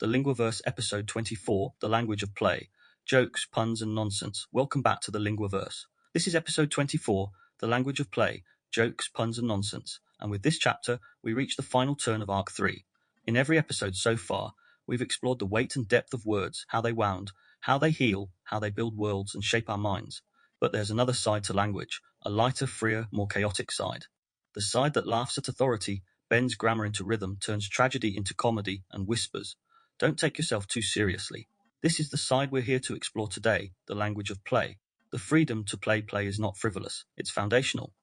the Linguaverse episode 24, The Language of Play, Jokes, Puns and Nonsense. Welcome back to the Linguaverse. This is episode 24, The Language of Play, Jokes, Puns and Nonsense, and with this chapter, we reach the final turn of Arc 3. In every episode so far, we've explored the weight and depth of words, how they wound, how they heal, how they build worlds and shape our minds. But there's another side to language, a lighter, freer, more chaotic side. The side that laughs at authority, bends grammar into rhythm, turns tragedy into comedy, and whispers, "Don't take yourself too seriously." This is the side we're here to explore today, the language of play. The freedom to play is not frivolous, it's foundational.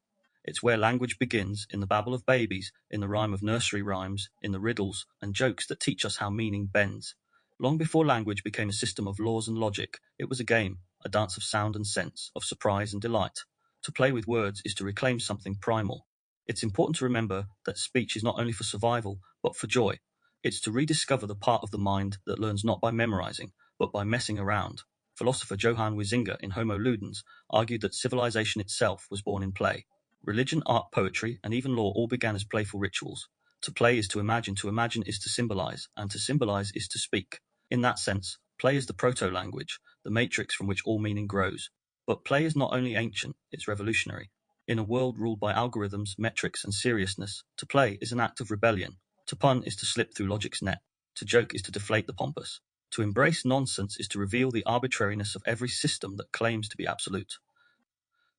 It's where language begins, in the babble of babies, in the rhyme of nursery rhymes, in the riddles and jokes that teach us how meaning bends. Long before language became a system of laws and logic, it was a game, a dance of sound and sense, of surprise and delight. To play with words is to reclaim something primal. It's important to remember that speech is not only for survival, but for joy. It's to rediscover the part of the mind that learns not by memorizing, but by messing around. Philosopher Johann Huizinga in Homo Ludens argued that civilization itself was born in play. Religion, art, poetry, and even law all began as playful rituals. To play is to imagine is to symbolize, and to symbolize is to speak. In that sense, play is the proto-language, the matrix from which all meaning grows. But play is not only ancient, it's revolutionary. In a world ruled by algorithms, metrics, and seriousness, to play is an act of rebellion. To pun is to slip through logic's net. To joke is to deflate the pompous. To embrace nonsense is to reveal the arbitrariness of every system that claims to be absolute.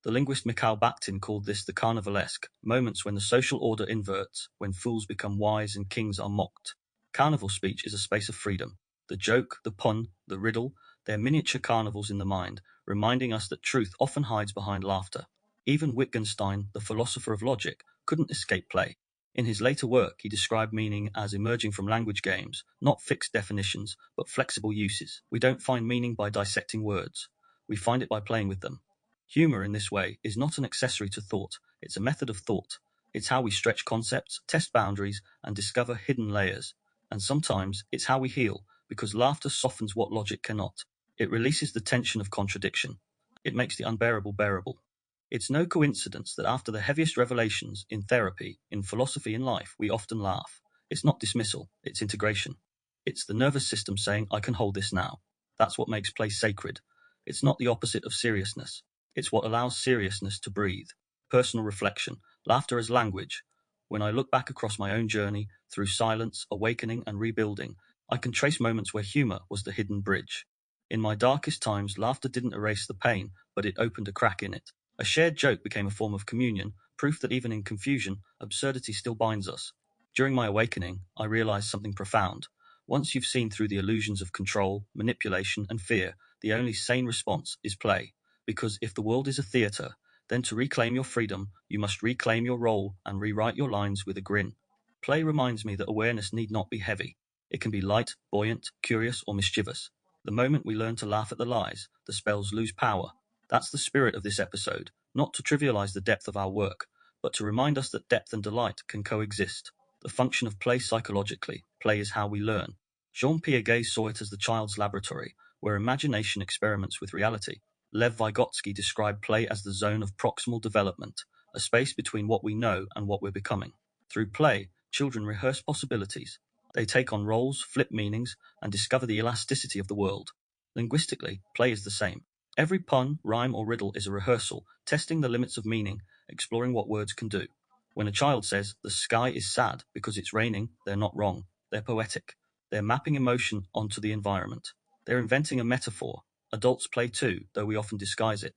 The linguist Mikhail Bakhtin called this the carnivalesque, moments when the social order inverts, when fools become wise and kings are mocked. Carnival speech is a space of freedom. The joke, the pun, the riddle, they're miniature carnivals in the mind, reminding us that truth often hides behind laughter. Even Wittgenstein, the philosopher of logic, couldn't escape play. In his later work, he described meaning as emerging from language games, not fixed definitions, but flexible uses. We don't find meaning by dissecting words. We find it by playing with them. Humour, in this way, is not an accessory to thought, it's a method of thought. It's how we stretch concepts, test boundaries, and discover hidden layers. And sometimes, it's how we heal, because laughter softens what logic cannot. It releases the tension of contradiction. It makes the unbearable bearable. It's no coincidence that after the heaviest revelations in therapy, in philosophy, in life, we often laugh. It's not dismissal, it's integration. It's the nervous system saying, "I can hold this now." That's what makes play sacred. It's not the opposite of seriousness. It's what allows seriousness to breathe. Personal reflection, laughter as language. When I look back across my own journey, through silence, awakening, and rebuilding, I can trace moments where humour was the hidden bridge. In my darkest times, laughter didn't erase the pain, but it opened a crack in it. A shared joke became a form of communion, proof that even in confusion, absurdity still binds us. During my awakening, I realized something profound. Once you've seen through the illusions of control, manipulation, and fear, the only sane response is play. Because if the world is a theatre, then to reclaim your freedom, you must reclaim your role and rewrite your lines with a grin. Play reminds me that awareness need not be heavy. It can be light, buoyant, curious, or mischievous. The moment we learn to laugh at the lies, the spells lose power. That's the spirit of this episode, not to trivialize the depth of our work, but to remind us that depth and delight can coexist. The function of play psychologically, play is how we learn. Jean Piaget saw it as the child's laboratory, where imagination experiments with reality. Lev Vygotsky described play as the zone of proximal development, a space between what we know and what we're becoming. Through play, children rehearse possibilities. They take on roles, flip meanings, and discover the elasticity of the world. Linguistically, play is the same. Every pun, rhyme, or riddle is a rehearsal, testing the limits of meaning, exploring what words can do. When a child says, "The sky is sad because it's raining," they're not wrong. They're poetic. They're mapping emotion onto the environment. They're inventing a metaphor. Adults play too, though we often disguise it.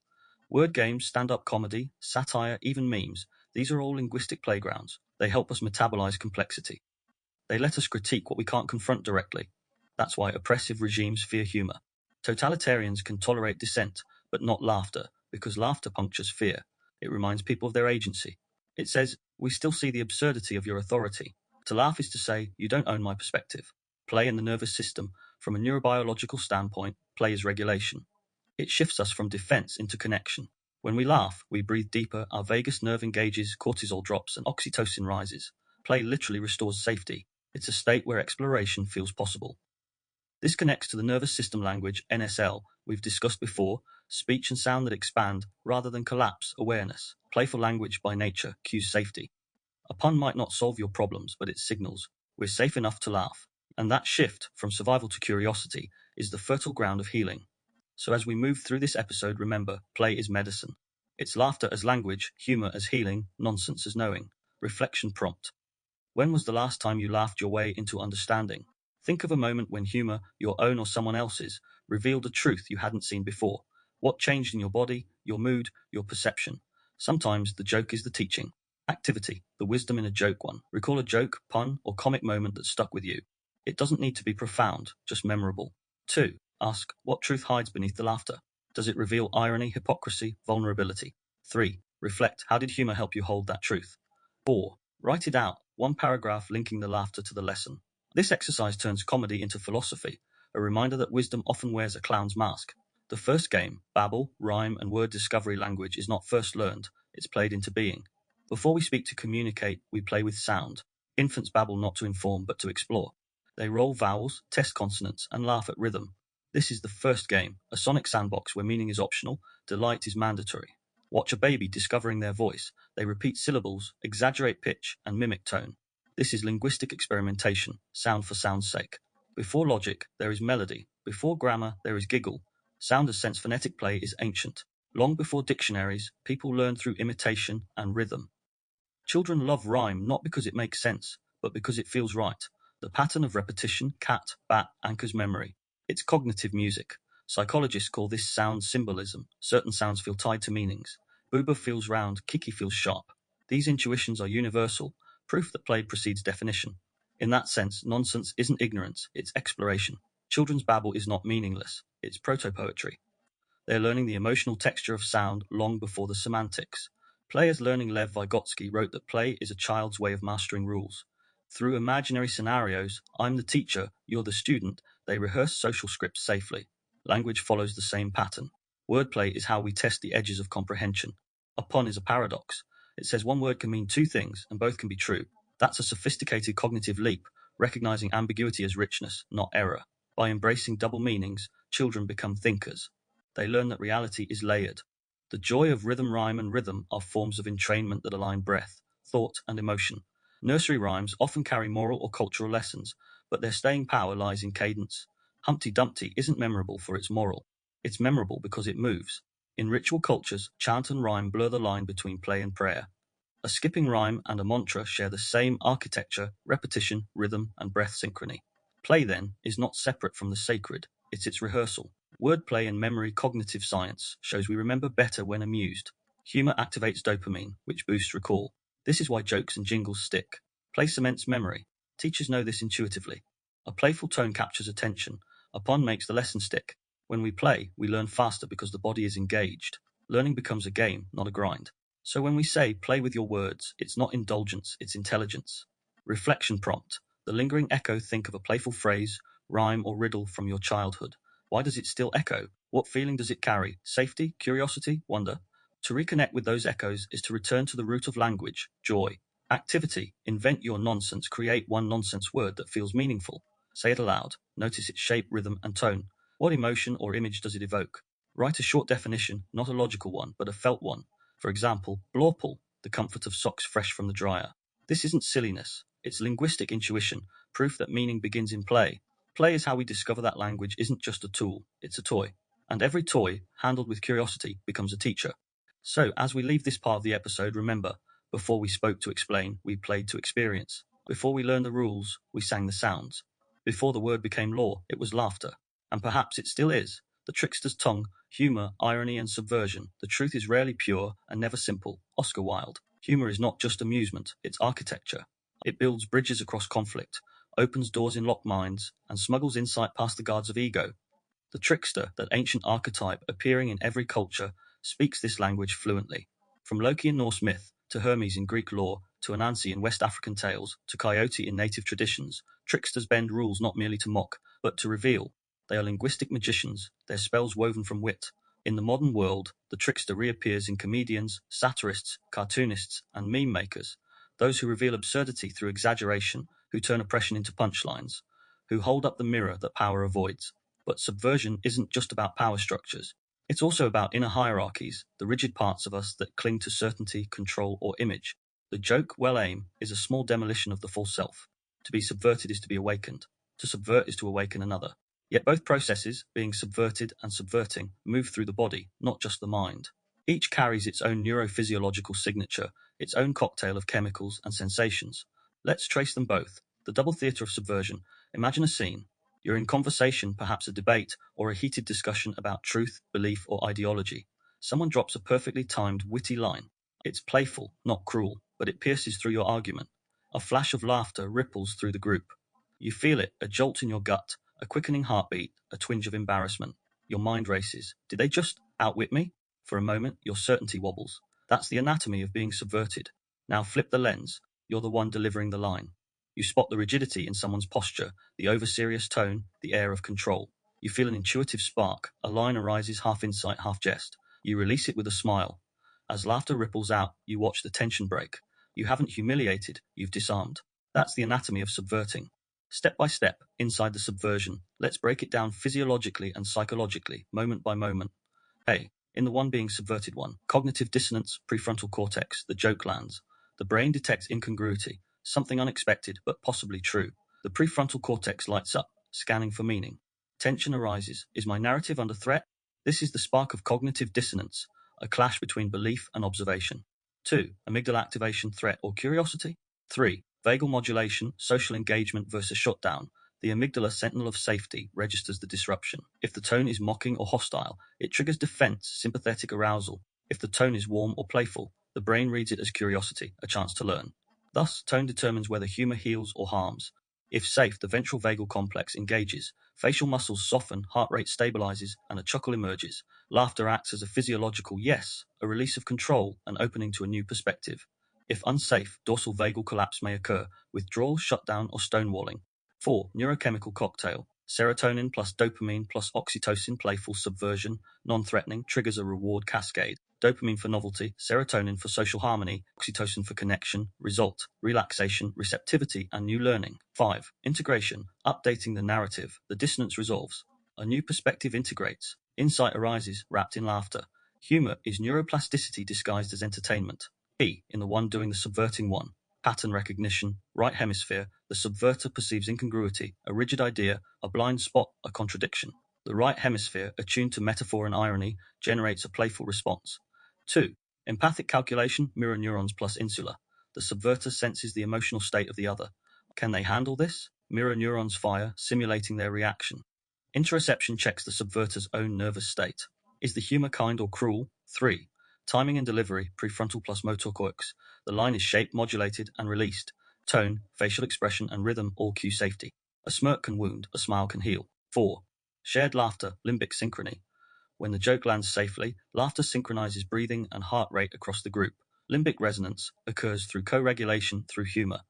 Word games, stand-up comedy, satire, even memes, these are all linguistic playgrounds. They help us metabolize complexity. They let us critique what we can't confront directly. That's why oppressive regimes fear humor. Totalitarians can tolerate dissent, but not laughter, because laughter punctures fear. It reminds people of their agency. It says, "We still see the absurdity of your authority." To laugh is to say, "You don't own my perspective." Play in the nervous system, from a neurobiological standpoint, play is regulation. It shifts us from defense into connection. When we laugh, we breathe deeper, our vagus nerve engages, cortisol drops, and oxytocin rises. Play literally restores safety. It's a state where exploration feels possible. This connects to the nervous system language, NSL, we've discussed before, speech and sound that expand, rather than collapse, awareness. Playful language by nature cues safety. A pun might not solve your problems, but it signals, we're safe enough to laugh. And that shift from survival to curiosity is the fertile ground of healing. So as we move through this episode, remember, play is medicine. It's laughter as language, humor as healing, nonsense as knowing. Reflection prompt. When was the last time you laughed your way into understanding? Think of a moment when humor, your own or someone else's, revealed a truth you hadn't seen before. What changed in your body, your mood, your perception? Sometimes the joke is the teaching. Activity, the wisdom in a joke one. Recall a joke, pun, or comic moment that stuck with you. It doesn't need to be profound, just memorable. 2. Ask, what truth hides beneath the laughter? Does it reveal irony, hypocrisy, vulnerability? 3. Reflect, how did humor help you hold that truth? 4. Write it out, one paragraph linking the laughter to the lesson. This exercise turns comedy into philosophy, a reminder that wisdom often wears a clown's mask. The first game, babble, rhyme, and word discovery language, is not first learned, it's played into being. Before we speak to communicate, we play with sound. Infants babble not to inform, but to explore. They roll vowels, test consonants, and laugh at rhythm. This is the first game, a sonic sandbox where meaning is optional, delight is mandatory. Watch a baby discovering their voice. They repeat syllables, exaggerate pitch, and mimic tone. This is linguistic experimentation, sound for sound's sake. Before logic, there is melody. Before grammar, there is giggle. Sound as sense phonetic play is ancient. Long before dictionaries, people learned through imitation and rhythm. Children love rhyme not because it makes sense, but because it feels right. The pattern of repetition, cat, bat, anchors memory. It's cognitive music. Psychologists call this sound symbolism. Certain sounds feel tied to meanings. Booba feels round, Kiki feels sharp. These intuitions are universal, proof that play precedes definition. In that sense, nonsense isn't ignorance, it's exploration. Children's babble is not meaningless, it's proto-poetry. They're learning the emotional texture of sound long before the semantics. Players learning Lev Vygotsky wrote that play is a child's way of mastering rules. Through imaginary scenarios, I'm the teacher, you're the student, they rehearse social scripts safely. Language follows the same pattern. Wordplay is how we test the edges of comprehension. A pun is a paradox. It says one word can mean two things, and both can be true. That's a sophisticated cognitive leap, recognizing ambiguity as richness, not error. By embracing double meanings, children become thinkers. They learn that reality is layered. The joy of rhythm, rhyme, and rhythm are forms of entrainment that align breath, thought, and emotion. Nursery rhymes often carry moral or cultural lessons, but their staying power lies in cadence. Humpty Dumpty isn't memorable for its moral. It's memorable because it moves. In ritual cultures, chant and rhyme blur the line between play and prayer. A skipping rhyme and a mantra share the same architecture, repetition, rhythm, and breath synchrony. Play, then, is not separate from the sacred, it's its rehearsal. Wordplay and memory cognitive science shows we remember better when amused. Humor activates dopamine, which boosts recall. This is why jokes and jingles stick. Play cements memory. Teachers know this intuitively. A playful tone captures attention. A pun makes the lesson stick. When we play, we learn faster because the body is engaged. Learning becomes a game, not a grind. So when we say play with your words, it's not indulgence, it's intelligence. Reflection prompt. The lingering echo, think of a playful phrase, rhyme, or riddle from your childhood. Why does it still echo? What feeling does it carry? Safety, curiosity, wonder? To reconnect with those echoes is to return to the root of language, joy. Activity, invent your nonsense, create one nonsense word that feels meaningful. Say it aloud, notice its shape, rhythm, and tone. What emotion or image does it evoke? Write a short definition, not a logical one, but a felt one. For example, blawpull, the comfort of socks fresh from the dryer. This isn't silliness, it's linguistic intuition, proof that meaning begins in play. Play is how we discover that language isn't just a tool, it's a toy. And every toy, handled with curiosity, becomes a teacher. So, as we leave this part of the episode, remember, before we spoke to explain, we played to experience. Before we learned the rules, we sang the sounds. Before the word became law, it was laughter. And perhaps it still is. The trickster's tongue, humour, irony, and subversion. The truth is rarely pure and never simple. Oscar Wilde. Humour is not just amusement, it's architecture. It builds bridges across conflict, opens doors in locked minds, and smuggles insight past the guards of ego. The trickster, that ancient archetype appearing in every culture, speaks this language fluently. From Loki in Norse myth, to Hermes in Greek lore, to Anansi in West African tales, to Coyote in native traditions, tricksters bend rules not merely to mock, but to reveal. They are linguistic magicians, their spells woven from wit. In the modern world, the trickster reappears in comedians, satirists, cartoonists, and meme makers, those who reveal absurdity through exaggeration, who turn oppression into punchlines, who hold up the mirror that power avoids. But subversion isn't just about power structures. It's also about inner hierarchies, the rigid parts of us that cling to certainty, control, or image. The joke, well aimed, is a small demolition of the false self. To be subverted is to be awakened. To subvert is to awaken another. Yet both processes, being subverted and subverting, move through the body, not just the mind. Each carries its own neurophysiological signature, its own cocktail of chemicals and sensations. Let's trace them both. The double theatre of subversion. Imagine a scene. You're in conversation, perhaps a debate, or a heated discussion about truth, belief, or ideology. Someone drops a perfectly timed, witty line. It's playful, not cruel, but it pierces through your argument. A flash of laughter ripples through the group. You feel it, a jolt in your gut, a quickening heartbeat, a twinge of embarrassment. Your mind races. Did they just outwit me? For a moment, your certainty wobbles. That's the anatomy of being subverted. Now flip the lens. You're the one delivering the line. You spot the rigidity in someone's posture, the over-serious tone, the air of control. You feel an intuitive spark. A line arises half insight, half jest. You release it with a smile. As laughter ripples out, you watch the tension break. You haven't humiliated, you've disarmed. That's the anatomy of subverting. Step by step, inside the subversion, let's break it down physiologically and psychologically, moment by moment. Hey, in the one being subverted one, cognitive dissonance, prefrontal cortex, the joke lands. The brain detects incongruity, something unexpected but possibly true. The prefrontal cortex lights up, scanning for meaning. Tension arises. Is my narrative under threat? This is the spark of cognitive dissonance, a clash between belief and observation. 2. Amygdala activation, threat or curiosity. 3. Vagal modulation, social engagement versus shutdown. The amygdala, sentinel of safety, registers the disruption. If the tone is mocking or hostile, it triggers defense, sympathetic arousal. If the tone is warm or playful, the brain reads it as curiosity, a chance to learn. Thus, tone determines whether humor heals or harms. If safe, the ventral vagal complex engages. Facial muscles soften, heart rate stabilizes, and a chuckle emerges. Laughter acts as a physiological yes, a release of control, an opening to a new perspective. If unsafe, dorsal vagal collapse may occur, withdrawal, shutdown, or stonewalling. 4. Neurochemical cocktail. Serotonin plus dopamine plus oxytocin, playful subversion, non-threatening, triggers a reward cascade. Dopamine for novelty, serotonin for social harmony, oxytocin for connection, result, relaxation, receptivity, and new learning. 5. Integration. Updating the narrative. The dissonance resolves. A new perspective integrates. Insight arises, wrapped in laughter. Humor is neuroplasticity disguised as entertainment. P. In the one doing the subverting one. Pattern recognition, right hemisphere, the subverter perceives incongruity, a rigid idea, a blind spot, a contradiction. The right hemisphere, attuned to metaphor and irony, generates a playful response. 2. Empathic calculation, mirror neurons plus insula. The subverter senses the emotional state of the other. Can they handle this? Mirror neurons fire, simulating their reaction. Interoception checks the subverter's own nervous state. Is the humor kind or cruel? 3. Timing and delivery, prefrontal plus motor cortex. The line is shaped, modulated, and released. Tone, facial expression, and rhythm all cue safety. A smirk can wound, a smile can heal. 4. Shared laughter, limbic synchrony. When the joke lands safely, laughter synchronizes breathing and heart rate across the group. Limbic resonance occurs through co-regulation through humor.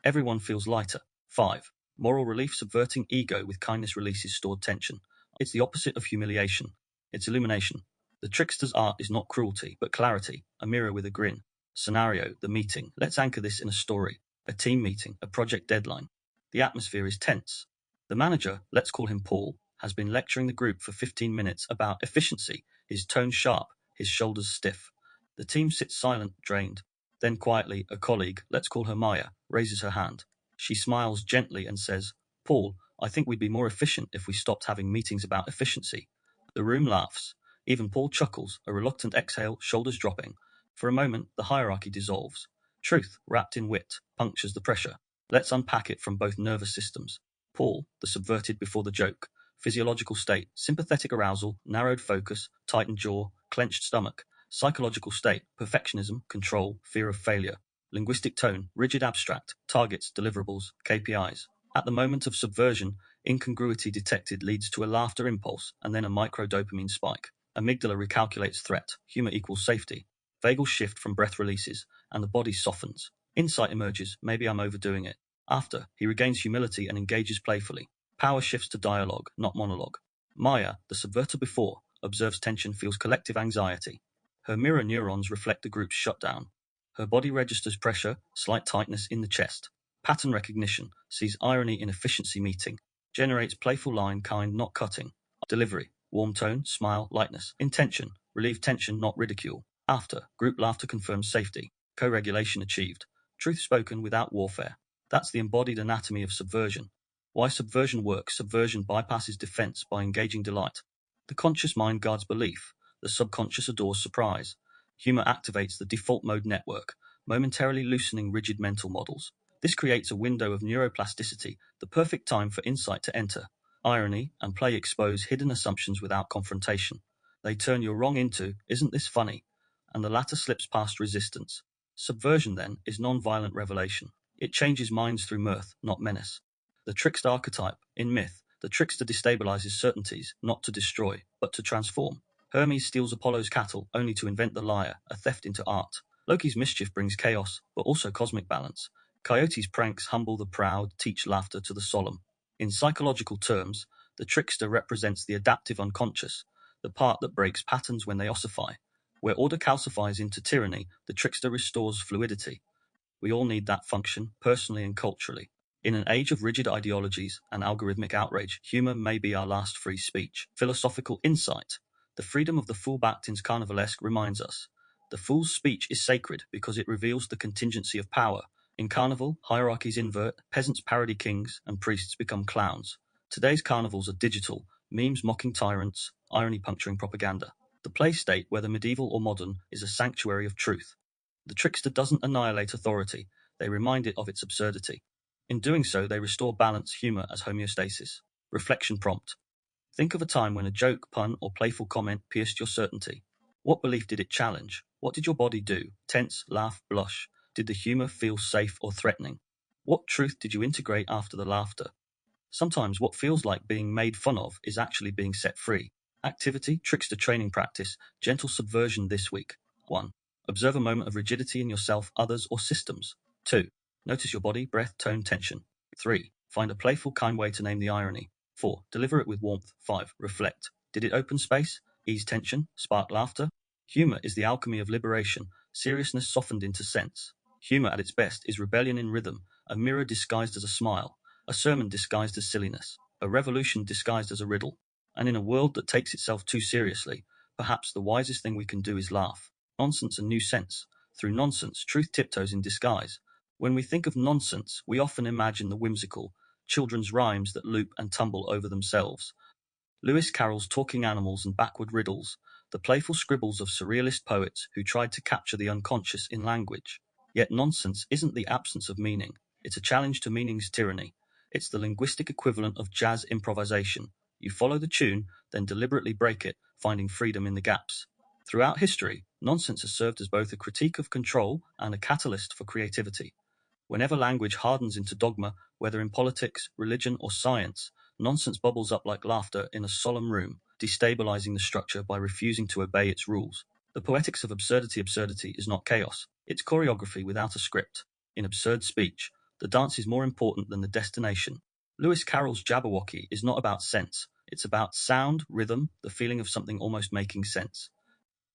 Everyone feels lighter. 5. Moral relief, subverting ego with kindness releases stored tension. It's the opposite of humiliation. It's illumination. The trickster's art is not cruelty, but clarity, a mirror with a grin. Scenario, the meeting. Let's anchor this in a story. A team meeting, a project deadline. The atmosphere is tense. The manager, let's call him Paul, has been lecturing the group for 15 minutes about efficiency, his tone sharp, his shoulders stiff. The team sits silent, drained. Then quietly, a colleague, let's call her Maya, raises her hand. She smiles gently and says, Paul, I think we'd be more efficient if we stopped having meetings about efficiency. The room laughs. Even Paul chuckles, a reluctant exhale, shoulders dropping. For a moment, the hierarchy dissolves. Truth, wrapped in wit, punctures the pressure. Let's unpack it from both nervous systems. Paul, the subverted before the joke. Physiological state, sympathetic arousal, narrowed focus, tightened jaw, clenched stomach. Psychological state, perfectionism, control, fear of failure. Linguistic tone, rigid abstract, targets, deliverables, KPIs. At the moment of subversion, incongruity detected leads to a laughter impulse and then a microdopamine spike. Amygdala recalculates threat, humor equals safety. Vagal shift from breath releases, and the body softens. Insight emerges, maybe I'm overdoing it. After, he regains humility and engages playfully. Power shifts to dialogue, not monologue. Maya, the subverter before, observes tension, feels collective anxiety. Her mirror neurons reflect the group's shutdown. Her body registers pressure, slight tightness in the chest. Pattern recognition, sees irony in efficiency meeting. Generates playful line, kind, not cutting. Delivery, warm tone, smile, lightness. Intention, relieve tension, not ridicule. After, group laughter confirms safety. Co-regulation achieved. Truth spoken without warfare. That's the embodied anatomy of subversion. Why subversion works. Subversion bypasses defense by engaging delight. The conscious mind guards belief. The subconscious adores surprise. Humour activates the default mode network, momentarily loosening rigid mental models. This creates a window of neuroplasticity, the perfect time for insight to enter. Irony and play expose hidden assumptions without confrontation. They turn your wrong into, isn't this funny? And the latter slips past resistance. Subversion, then, is non-violent revelation. It changes minds through mirth, not menace. The trickster archetype. In myth, the trickster destabilizes certainties, not to destroy, but to transform. Hermes steals Apollo's cattle only to invent the lyre, a theft into art. Loki's mischief brings chaos, but also cosmic balance. Coyote's pranks humble the proud, teach laughter to the solemn. In psychological terms, the trickster represents the adaptive unconscious, the part that breaks patterns when they ossify. Where order calcifies into tyranny, the trickster restores fluidity. We all need that function, personally and culturally. In an age of rigid ideologies and algorithmic outrage, humour may be our last free speech. Philosophical insight. The freedom of the fool. Bakhtin's Carnivalesque reminds us. The fool's speech is sacred because it reveals the contingency of power. In Carnival, hierarchies invert, peasants parody kings, and priests become clowns. Today's carnivals are digital, memes mocking tyrants, irony puncturing propaganda. The play state, whether medieval or modern, is a sanctuary of truth. The trickster doesn't annihilate authority, they remind it of its absurdity. In doing so, they restore balance, humour as homeostasis. Reflection prompt. Think of a time when a joke, pun, or playful comment pierced your certainty. What belief did it challenge? What did your body do? Tense, laugh, blush? Did the humour feel safe or threatening? What truth did you integrate after the laughter? Sometimes what feels like being made fun of is actually being set free. Activity, trickster training practice, gentle subversion this week. 1. Observe a moment of rigidity in yourself, others, or systems. 2. Notice your body, breath, tone, tension. 3. Find a playful, kind way to name the irony. 4. Deliver it with warmth. 5. Reflect. Did it open space, ease tension, spark laughter? Humour is the alchemy of liberation, seriousness softened into sense. Humour at its best is rebellion in rhythm, a mirror disguised as a smile, a sermon disguised as silliness, a revolution disguised as a riddle. And in a world that takes itself too seriously, perhaps the wisest thing we can do is laugh. Nonsense and new sense. Through nonsense, truth tiptoes in disguise. When we think of nonsense, we often imagine the whimsical, children's rhymes that loop and tumble over themselves. Lewis Carroll's talking animals and backward riddles, the playful scribbles of surrealist poets who tried to capture the unconscious in language. Yet nonsense isn't the absence of meaning, it's a challenge to meaning's tyranny. It's the linguistic equivalent of jazz improvisation. You follow the tune, then deliberately break it, finding freedom in the gaps. Throughout history, nonsense has served as both a critique of control and a catalyst for creativity. Whenever language hardens into dogma, whether in politics, religion, or science, nonsense bubbles up like laughter in a solemn room, destabilizing the structure by refusing to obey its rules. The poetics of absurdity. Absurdity is not chaos, it's choreography without a script. In absurd speech, the dance is more important than the destination. Lewis Carroll's Jabberwocky is not about sense, it's about sound, rhythm, the feeling of something almost making sense.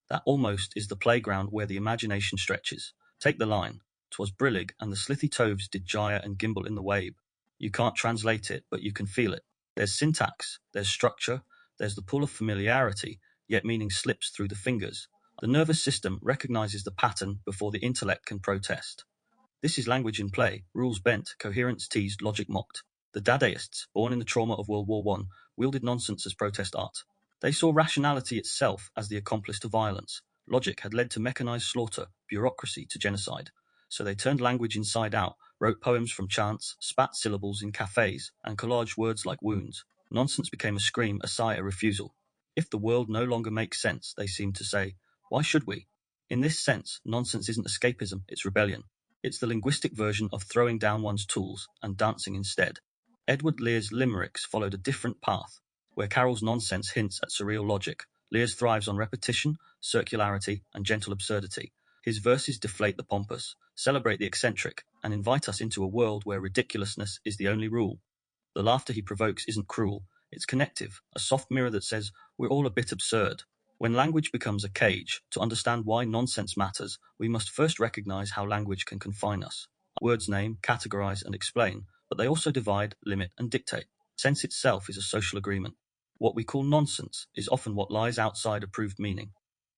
That almost is the playground where the imagination stretches. Take the line. 'Twas brillig, and the slithy toves did gyre and gimble in the wabe. You can't translate it, but you can feel it. There's syntax, there's structure, there's the pull of familiarity, yet meaning slips through the fingers. The nervous system recognizes the pattern before the intellect can protest. This is language in play, rules bent, coherence teased, logic mocked. The Dadaists, born in the trauma of World War I, wielded nonsense as protest art. They saw rationality itself as the accomplice to violence. Logic had led to mechanized slaughter, bureaucracy to genocide. So they turned language inside out, wrote poems from chants, spat syllables in cafes, and collaged words like wounds. Nonsense became a scream, a sigh, a refusal. If the world no longer makes sense, they seemed to say, why should we? In this sense, nonsense isn't escapism, it's rebellion. It's the linguistic version of throwing down one's tools and dancing instead. Edward Lear's limericks followed a different path. Where Carroll's nonsense hints at surreal logic, Lear's thrives on repetition, circularity, and gentle absurdity. His verses deflate the pompous, celebrate the eccentric, and invite us into a world where ridiculousness is the only rule. The laughter he provokes isn't cruel, it's connective, a soft mirror that says, we're all a bit absurd. When language becomes a cage, to understand why nonsense matters, we must first recognize how language can confine us. Words name, categorize, and explain, but they also divide, limit, and dictate. Sense itself is a social agreement. What we call nonsense is often what lies outside approved meaning.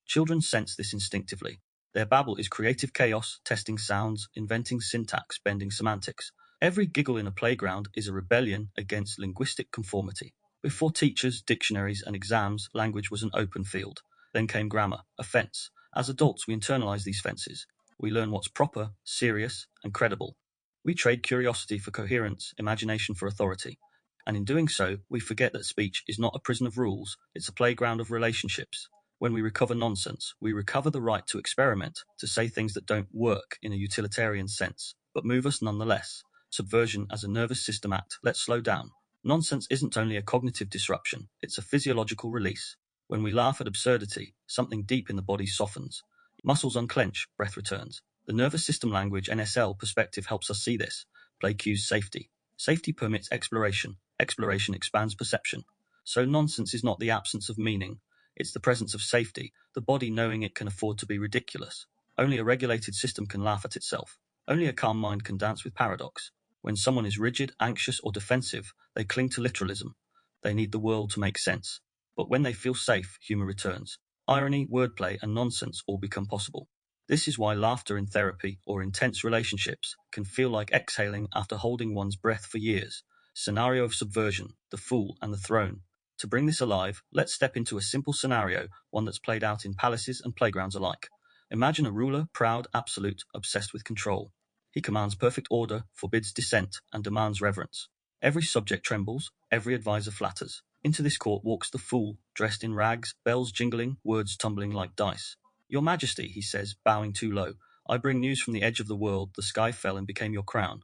Children sense this instinctively. Their babble is creative chaos, testing sounds, inventing syntax, bending semantics. Every giggle in a playground is a rebellion against linguistic conformity. Before teachers, dictionaries, and exams, language was an open field. Then came grammar, a fence. As adults, we internalize these fences. We learn what's proper, serious, and credible. We trade curiosity for coherence, imagination for authority. And in doing so, we forget that speech is not a prison of rules, it's a playground of relationships. When we recover nonsense, we recover the right to experiment, to say things that don't work in a utilitarian sense, but move us nonetheless. Subversion as a nervous system act. Let's slow down. Nonsense isn't only a cognitive disruption, it's a physiological release. When we laugh at absurdity, something deep in the body softens. Muscles unclench, breath returns. The nervous system language NSL perspective helps us see this. Play cues safety. Safety permits exploration. Exploration expands perception. So nonsense is not the absence of meaning, it's the presence of safety, the body knowing it can afford to be ridiculous. Only a regulated system can laugh at itself. Only a calm mind can dance with paradox. When someone is rigid, anxious, or defensive, they cling to literalism. They need the world to make sense. But when they feel safe, humour returns. Irony, wordplay, and nonsense all become possible. This is why laughter in therapy or intense relationships can feel like exhaling after holding one's breath for years. Scenario of subversion, the fool and the throne. To bring this alive, let's step into a simple scenario, one that's played out in palaces and playgrounds alike. Imagine a ruler, proud, absolute, obsessed with control. He commands perfect order, forbids dissent, and demands reverence. Every subject trembles, every advisor flatters. Into this court walks the fool, dressed in rags, bells jingling, words tumbling like dice. Your Majesty, he says, bowing too low, I bring news from the edge of the world, the sky fell and became your crown.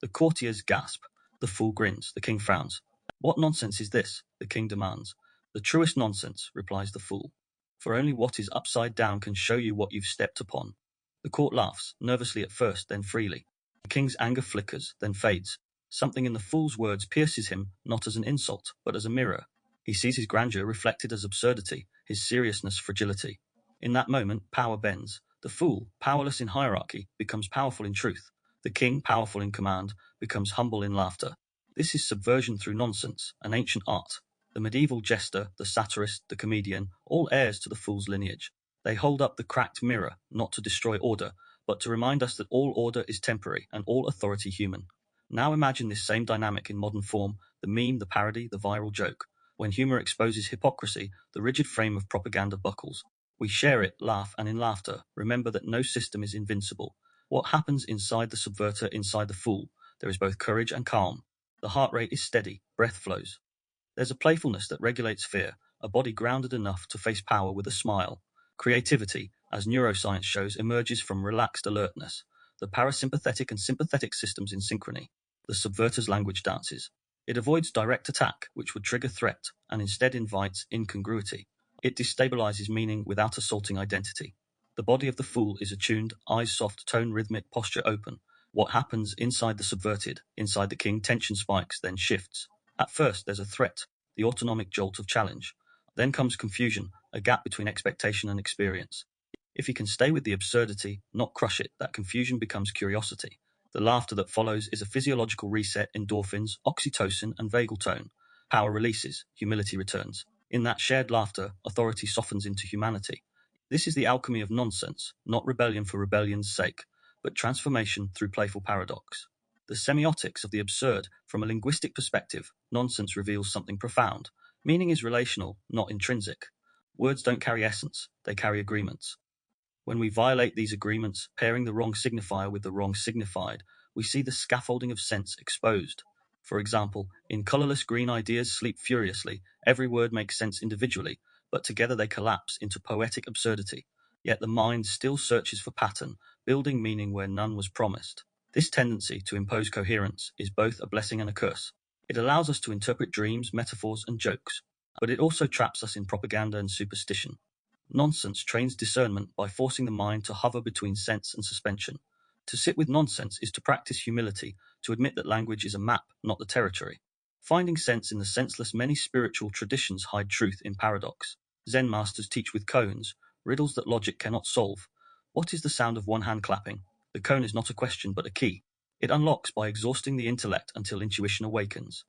The courtiers gasp, the fool grins, the king frowns. What nonsense is this? The king demands. The truest nonsense, replies the fool. For only what is upside down can show you what you've stepped upon. The court laughs, nervously at first, then freely. The king's anger flickers, then fades. Something in the fool's words pierces him, not as an insult, but as a mirror. He sees his grandeur reflected as absurdity, his seriousness fragility. In that moment, power bends. The fool, powerless in hierarchy, becomes powerful in truth. The king, powerful in command, becomes humble in laughter. This is subversion through nonsense, an ancient art. The medieval jester, the satirist, the comedian, all heirs to the fool's lineage. They hold up the cracked mirror, not to destroy order, but to remind us that all order is temporary and all authority human. Now imagine this same dynamic in modern form, the meme, the parody, the viral joke. When humour exposes hypocrisy, the rigid frame of propaganda buckles. We share it, laugh, and in laughter, remember that no system is invincible. What happens inside the subverter, inside the fool? There is both courage and calm. The heart rate is steady, breath flows. There's a playfulness that regulates fear, a body grounded enough to face power with a smile. Creativity, as neuroscience shows, emerges from relaxed alertness. The parasympathetic and sympathetic systems in synchrony. The subverter's language dances. It avoids direct attack, which would trigger threat, and instead invites incongruity. It destabilizes meaning without assaulting identity. The body of the fool is attuned, eyes soft, tone rhythmic, posture open. What happens inside the subverted, inside the king, tension spikes, then shifts. At first, there's a threat, the autonomic jolt of challenge. Then comes confusion, a gap between expectation and experience. If he can stay with the absurdity, not crush it, that confusion becomes curiosity. The laughter that follows is a physiological reset, endorphins, oxytocin, and vagal tone. Power releases, humility returns. In that shared laughter, authority softens into humanity. This is the alchemy of nonsense, not rebellion for rebellion's sake, but transformation through playful paradox. The semiotics of the absurd, from a linguistic perspective, nonsense reveals something profound. Meaning is relational, not intrinsic. Words don't carry essence, they carry agreements. When we violate these agreements, pairing the wrong signifier with the wrong signified, we see the scaffolding of sense exposed. For example, in colourless green ideas sleep furiously, every word makes sense individually, but together they collapse into poetic absurdity. Yet the mind still searches for pattern, building meaning where none was promised. This tendency to impose coherence is both a blessing and a curse. It allows us to interpret dreams, metaphors, and jokes, but it also traps us in propaganda and superstition. Nonsense trains discernment by forcing the mind to hover between sense and suspension. To sit with nonsense is to practice humility, to admit that language is a map, not the territory. Finding sense in the senseless, many spiritual traditions hide truth in paradox. Zen masters teach with cones, riddles that logic cannot solve. What is the sound of one hand clapping? The cone is not a question but a key. It unlocks by exhausting the intellect until intuition awakens.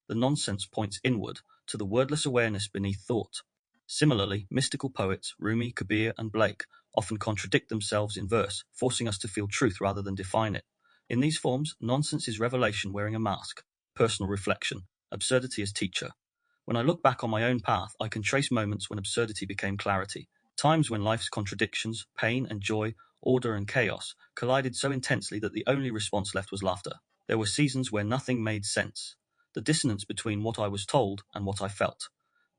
The nonsense points inward, to the wordless awareness beneath thought. Similarly, mystical poets, Rumi, Kabir, and Blake, often contradict themselves in verse, forcing us to feel truth rather than define it. In these forms, nonsense is revelation wearing a mask, personal reflection, absurdity as teacher. When I look back on my own path, I can trace moments when absurdity became clarity, times when life's contradictions, pain and joy, order and chaos collided so intensely that the only response left was laughter. There were seasons where nothing made sense. The dissonance between what I was told and what I felt,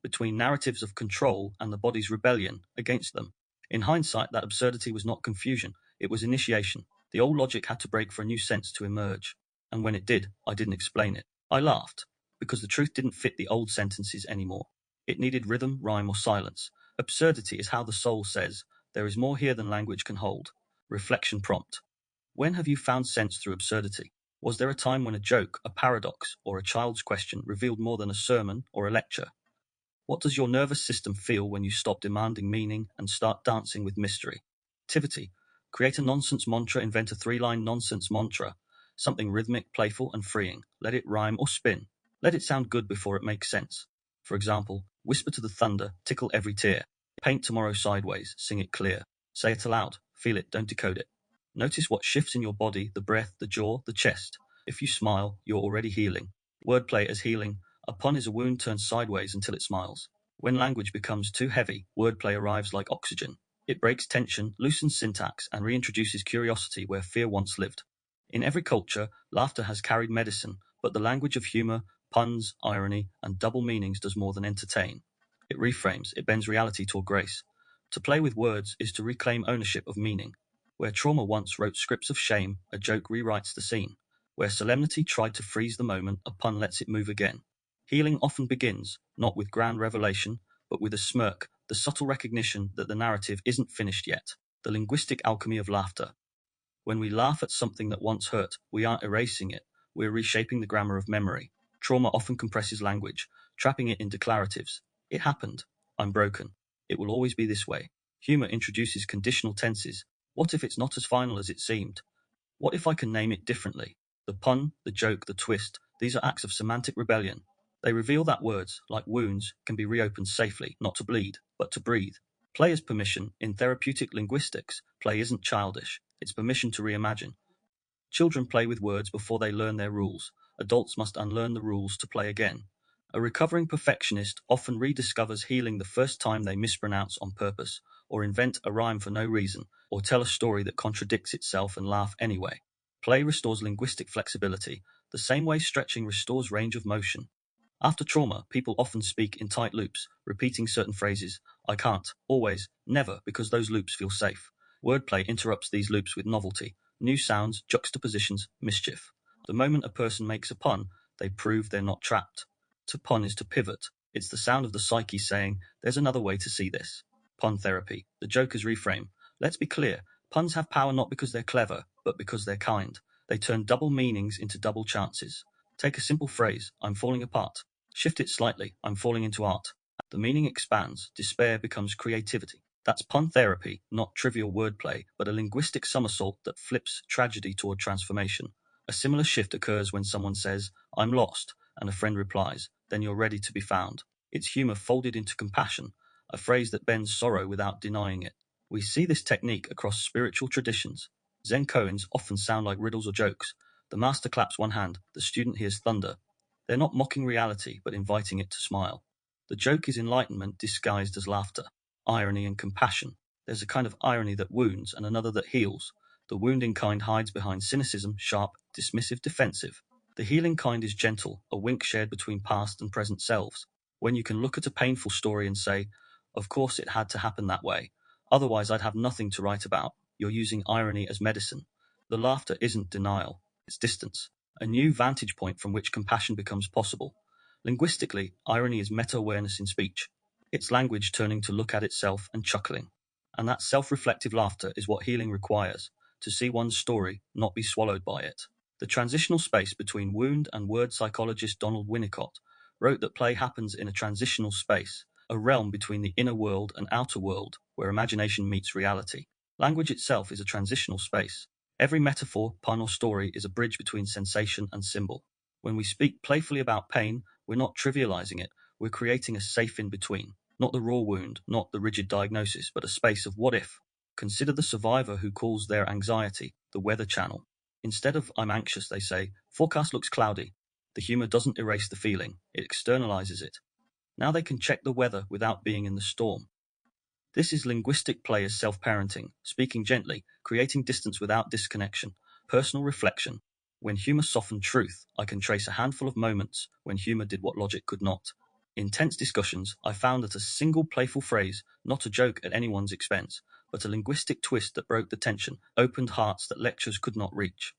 between narratives of control and the body's rebellion against them. In hindsight, that absurdity was not confusion, it was initiation. The old logic had to break for a new sense to emerge. And when it did, I didn't explain it. I laughed, because the truth didn't fit the old sentences anymore. It needed rhythm, rhyme, or silence. Absurdity is how the soul says, there is more here than language can hold. Reflection prompt. When have you found sense through absurdity? Was there a time when a joke, a paradox, or a child's question revealed more than a sermon or a lecture? What does your nervous system feel when you stop demanding meaning and start dancing with mystery? Activity. Create a nonsense mantra, invent a 3-line nonsense mantra. Something rhythmic, playful, and freeing. Let it rhyme or spin. Let it sound good before it makes sense. For example, whisper to the thunder, tickle every tear. Paint tomorrow sideways, sing it clear. Say it aloud, feel it, don't decode it. Notice what shifts in your body, the breath, the jaw, the chest. If you smile, you're already healing. Wordplay as healing. A pun is a wound turned sideways until it smiles. When language becomes too heavy, wordplay arrives like oxygen. It breaks tension, loosens syntax, and reintroduces curiosity where fear once lived. In every culture, laughter has carried medicine, but the language of humor, puns, irony, and double meanings does more than entertain. It reframes, it bends reality toward grace. To play with words is to reclaim ownership of meaning. Where trauma once wrote scripts of shame, a joke rewrites the scene. Where solemnity tried to freeze the moment, a pun lets it move again. Healing often begins, not with grand revelation, but with a smirk, the subtle recognition that the narrative isn't finished yet. The linguistic alchemy of laughter. When we laugh at something that once hurt, we aren't erasing it, we're reshaping the grammar of memory. Trauma often compresses language, trapping it in declaratives. It happened. I'm broken. It will always be this way. Humor introduces conditional tenses. What if it's not as final as it seemed? What if I can name it differently? The pun, the joke, the twist, these are acts of semantic rebellion. They reveal that words, like wounds, can be reopened safely, not to bleed, but to breathe. Play is permission. In therapeutic linguistics, play isn't childish. It's permission to reimagine. Children play with words before they learn their rules. Adults must unlearn the rules to play again. A recovering perfectionist often rediscovers healing the first time they mispronounce on purpose, or invent a rhyme for no reason, or tell a story that contradicts itself and laugh anyway. Play restores linguistic flexibility, the same way stretching restores range of motion. After trauma, people often speak in tight loops, repeating certain phrases, I can't, always, never, because those loops feel safe. Wordplay interrupts these loops with novelty, new sounds, juxtapositions, mischief. The moment a person makes a pun, they prove they're not trapped. To pun is to pivot. It's the sound of the psyche saying, there's another way to see this. Pun therapy, the joker's reframe. Let's be clear, puns have power not because they're clever, but because they're kind. They turn double meanings into double chances. Take a simple phrase, I'm falling apart. Shift it slightly, I'm falling into art. The meaning expands, despair becomes creativity. That's pun therapy, not trivial wordplay, but a linguistic somersault that flips tragedy toward transformation. A similar shift occurs when someone says, I'm lost, and a friend replies, then you're ready to be found. It's humor folded into compassion, a phrase that bends sorrow without denying it. We see this technique across spiritual traditions. Zen koans often sound like riddles or jokes. The master claps one hand, the student hears thunder. They're not mocking reality, but inviting it to smile. The joke is enlightenment disguised as laughter, irony and compassion. There's a kind of irony that wounds and another that heals. The wounding kind hides behind cynicism, sharp, dismissive, defensive. The healing kind is gentle, a wink shared between past and present selves. When you can look at a painful story and say, of course it had to happen that way. Otherwise I'd have nothing to write about. You're using irony as medicine. The laughter isn't denial, it's distance. A new vantage point from which compassion becomes possible. Linguistically, irony is meta-awareness in speech. It's language turning to look at itself and chuckling. And that self-reflective laughter is what healing requires, to see one's story, not be swallowed by it. The transitional space between wound and word psychologist Donald Winnicott wrote that play happens in a transitional space, a realm between the inner world and outer world, where imagination meets reality. Language itself is a transitional space. Every metaphor, pun, or story is a bridge between sensation and symbol. When we speak playfully about pain, we're not trivializing it, we're creating a safe in-between. Not the raw wound, not the rigid diagnosis, but a space of what if. Consider the survivor who calls their anxiety the weather channel. Instead of "I'm anxious," they say, "Forecast looks cloudy." The humour doesn't erase the feeling, it externalizes it. Now they can check the weather without being in the storm. This is linguistic play as self-parenting, speaking gently, creating distance without disconnection, personal reflection. When humour softened truth, I can trace a handful of moments when humour did what logic could not. In tense discussions, I found that a single playful phrase, not a joke at anyone's expense, but a linguistic twist that broke the tension, opened hearts that lectures could not reach.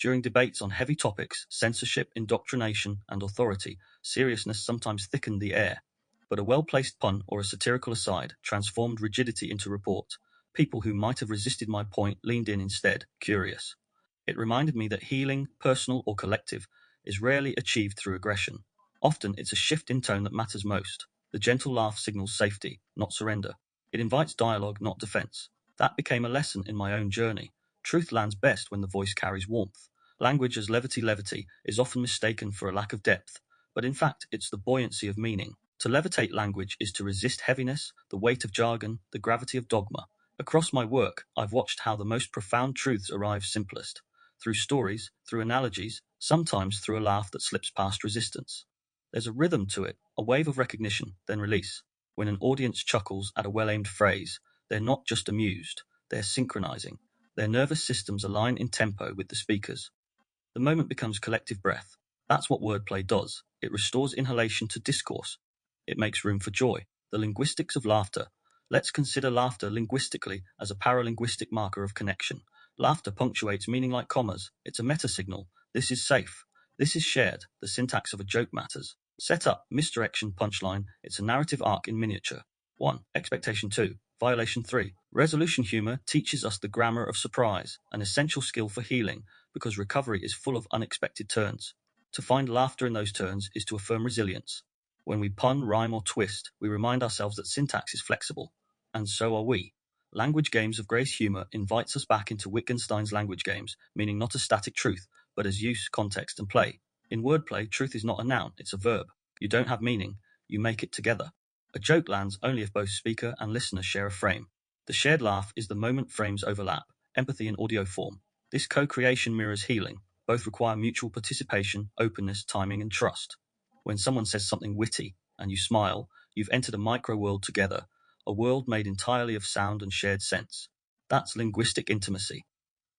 During debates on heavy topics, censorship, indoctrination, and authority, seriousness sometimes thickened the air. But a well-placed pun or a satirical aside transformed rigidity into rapport. People who might have resisted my point leaned in instead, curious. It reminded me that healing, personal or collective, is rarely achieved through aggression. Often it's a shift in tone that matters most. The gentle laugh signals safety, not surrender. It invites dialogue, not defense. That became a lesson in my own journey. Truth lands best when the voice carries warmth. Language as levity is often mistaken for a lack of depth, but in fact it's the buoyancy of meaning. To levitate language is to resist heaviness, the weight of jargon, the gravity of dogma. Across my work, I've watched how the most profound truths arrive simplest. Through stories, through analogies, sometimes through a laugh that slips past resistance. There's a rhythm to it, a wave of recognition, then release. When an audience chuckles at a well-aimed phrase, they're not just amused, they're synchronizing. Their nervous systems align in tempo with the speakers. The moment becomes collective breath. That's what wordplay does. It restores inhalation to discourse. It makes room for joy. The linguistics of laughter. Let's consider laughter linguistically as a paralinguistic marker of connection. Laughter punctuates meaning like commas. It's a meta-signal. This is safe. This is shared. The syntax of a joke matters. Setup, misdirection, punchline. It's a narrative arc in miniature. 1. Expectation 2. Violation 3. Resolution humor teaches us the grammar of surprise, an essential skill for healing, because recovery is full of unexpected turns. To find laughter in those turns is to affirm resilience. When we pun, rhyme, or twist, we remind ourselves that syntax is flexible. And so are we. Language Games of Grace Humour invites us back into Wittgenstein's language games, meaning not as static truth, but as use, context, and play. In wordplay, truth is not a noun, it's a verb. You don't have meaning, you make it together. A joke lands only if both speaker and listener share a frame. The shared laugh is the moment frames overlap, empathy in audio form. This co-creation mirrors healing. Both require mutual participation, openness, timing, and trust. When someone says something witty, and you smile, you've entered a micro-world together, a world made entirely of sound and shared sense. That's linguistic intimacy.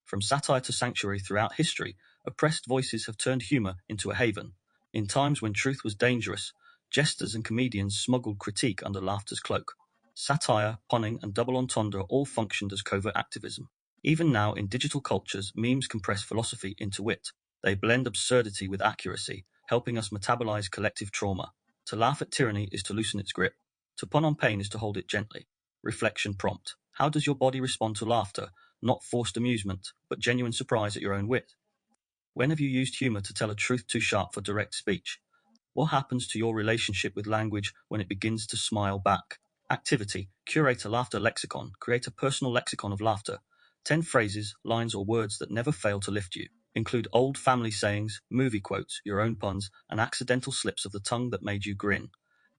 From satire to sanctuary throughout history, oppressed voices have turned humour into a haven. In times when truth was dangerous, jesters and comedians smuggled critique under laughter's cloak. Satire, punning, and double entendre all functioned as covert activism. Even now, in digital cultures, memes compress philosophy into wit. They blend absurdity with accuracy, helping us metabolize collective trauma. To laugh at tyranny is to loosen its grip. To pun on pain is to hold it gently. Reflection prompt. How does your body respond to laughter? Not forced amusement, but genuine surprise at your own wit. When have you used humour to tell a truth too sharp for direct speech? What happens to your relationship with language when it begins to smile back? Activity. Curate a laughter lexicon. Create a personal lexicon of laughter. 10 phrases, lines, or words that never fail to lift you. Include old family sayings, movie quotes, your own puns, and accidental slips of the tongue that made you grin.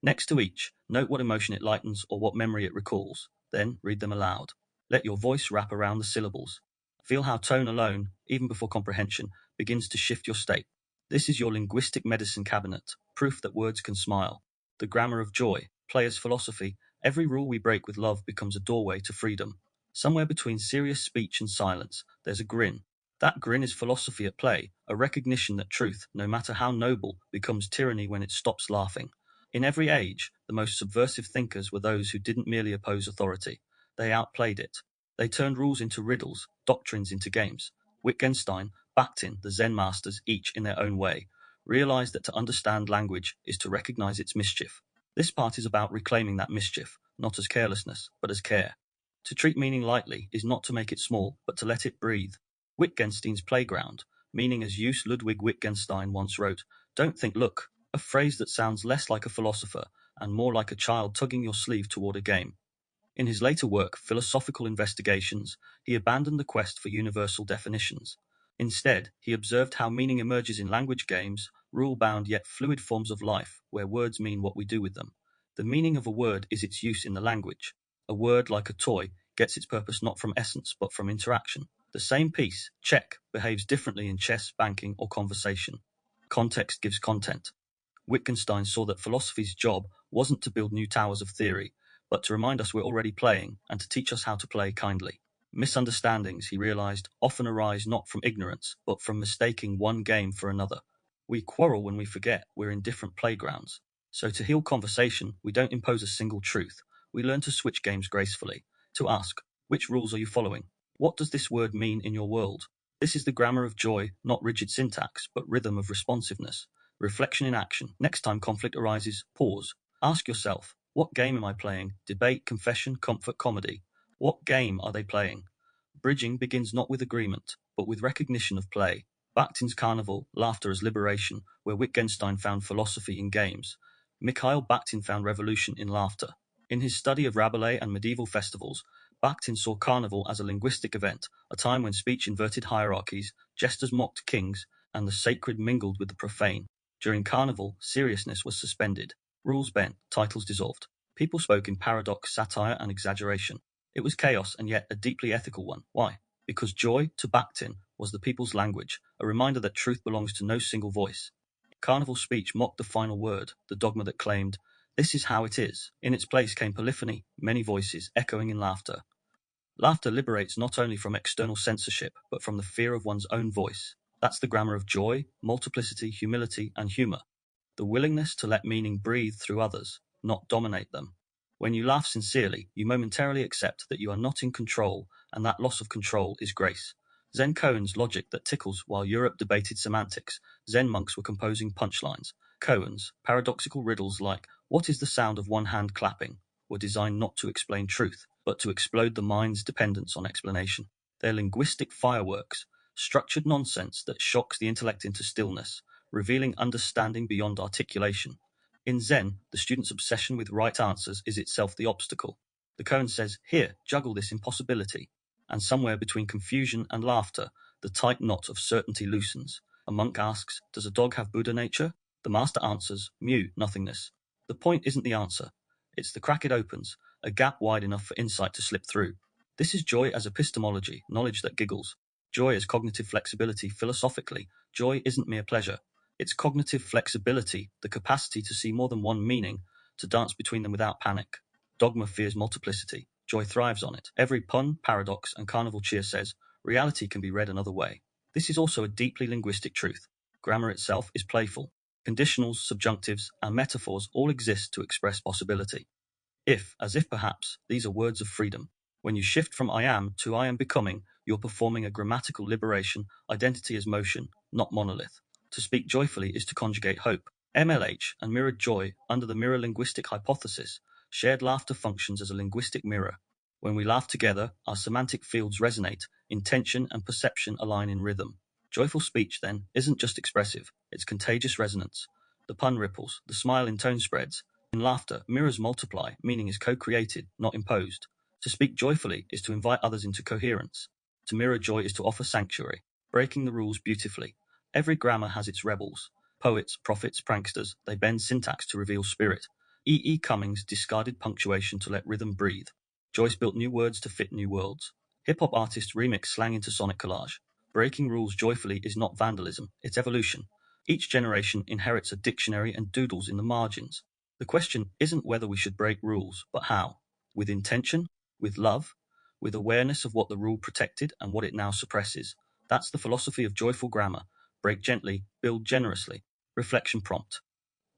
Next to each, note what emotion it lightens or what memory it recalls. Then read them aloud. Let your voice wrap around the syllables. Feel how tone alone, even before comprehension, begins to shift your state. This is your linguistic medicine cabinet, proof that words can smile. The grammar of joy, player's philosophy, every rule we break with love becomes a doorway to freedom. Somewhere between serious speech and silence, there's a grin. That grin is philosophy at play, a recognition that truth, no matter how noble, becomes tyranny when it stops laughing. In every age, the most subversive thinkers were those who didn't merely oppose authority. They outplayed it. They turned rules into riddles, doctrines into games. Wittgenstein, Bakhtin, the Zen masters, each in their own way, realized that to understand language is to recognize its mischief. This part is about reclaiming that mischief, not as carelessness, but as care. To treat meaning lightly is not to make it small, but to let it breathe. Wittgenstein's playground, meaning as use Ludwig Wittgenstein once wrote, don't think look, a phrase that sounds less like a philosopher and more like a child tugging your sleeve toward a game. In his later work, Philosophical Investigations, he abandoned the quest for universal definitions. Instead, he observed how meaning emerges in language games, rule-bound yet fluid forms of life, where words mean what we do with them. The meaning of a word is its use in the language. A word, like a toy, gets its purpose not from essence but from interaction. The same piece, check, behaves differently in chess, banking, or conversation. Context gives content. Wittgenstein saw that philosophy's job wasn't to build new towers of theory, but to remind us we're already playing and to teach us how to play kindly. Misunderstandings, he realized, often arise not from ignorance, but from mistaking one game for another. We quarrel when we forget we're in different playgrounds. So to heal conversation, we don't impose a single truth. We learn to switch games gracefully, to ask, which rules are you following? What does this word mean in your world? This is the grammar of joy, not rigid syntax, but rhythm of responsiveness. Reflection in action. Next time conflict arises, pause. Ask yourself, what game am I playing? Debate, confession, comfort, comedy. What game are they playing? Bridging begins not with agreement, but with recognition of play. Bakhtin's Carnival, laughter as liberation, where Wittgenstein found philosophy in games. Mikhail Bakhtin found revolution in laughter. In his study of Rabelais and medieval festivals, Bakhtin saw Carnival as a linguistic event, a time when speech inverted hierarchies, jesters mocked kings, and the sacred mingled with the profane. During Carnival, seriousness was suspended. Rules bent, titles dissolved. People spoke in paradox, satire, and exaggeration. It was chaos and yet a deeply ethical one. Why? Because joy, to Bakhtin, was the people's language, a reminder that truth belongs to no single voice. Carnival speech mocked the final word, the dogma that claimed, this is how it is. In its place came polyphony, many voices, echoing in laughter. Laughter liberates not only from external censorship, but from the fear of one's own voice. That's the grammar of joy, multiplicity, humility, and humor. The willingness to let meaning breathe through others, not dominate them. When you laugh sincerely, you momentarily accept that you are not in control, and that loss of control is grace. Zen koans logic that tickles while Europe debated semantics. Zen monks were composing punchlines. Koans, paradoxical riddles like, what is the sound of one hand clapping, were designed not to explain truth, but to explode the mind's dependence on explanation. They're linguistic fireworks, structured nonsense that shocks the intellect into stillness, revealing understanding beyond articulation. In Zen, the student's obsession with right answers is itself the obstacle. The koan says, here, juggle this impossibility. And somewhere between confusion and laughter, the tight knot of certainty loosens. A monk asks, does a dog have Buddha nature? The master answers, mu, nothingness. The point isn't the answer. It's the crack it opens, a gap wide enough for insight to slip through. This is joy as epistemology, knowledge that giggles. Joy as cognitive flexibility philosophically. Joy isn't mere pleasure. It's cognitive flexibility, the capacity to see more than one meaning, to dance between them without panic. Dogma fears multiplicity. Joy thrives on it. Every pun, paradox, and carnival cheer says, reality can be read another way. This is also a deeply linguistic truth. Grammar itself is playful. Conditionals, subjunctives, and metaphors all exist to express possibility. If, as if perhaps, these are words of freedom. When you shift from I am to I am becoming, you're performing a grammatical liberation, identity as motion, not monolith. To speak joyfully is to conjugate hope. MLH and mirrored joy under the mirror linguistic hypothesis. Shared laughter functions as a linguistic mirror. When we laugh together, our semantic fields resonate, intention and perception align in rhythm. Joyful speech, then, isn't just expressive, it's contagious resonance. The pun ripples, the smile in tone spreads. In laughter, mirrors multiply, meaning is co-created, not imposed. To speak joyfully is to invite others into coherence. To mirror joy is to offer sanctuary, breaking the rules beautifully. Every grammar has its rebels. Poets, prophets, pranksters, they bend syntax to reveal spirit. E. Cummings discarded punctuation to let rhythm breathe. Joyce built new words to fit new worlds. Hip-hop artists remix slang into sonic collage. Breaking rules joyfully is not vandalism, it's evolution. Each generation inherits a dictionary and doodles in the margins. The question isn't whether we should break rules, but how. With intention, with love, with awareness of what the rule protected and what it now suppresses. That's the philosophy of joyful grammar. Break gently, build generously. Reflection prompt.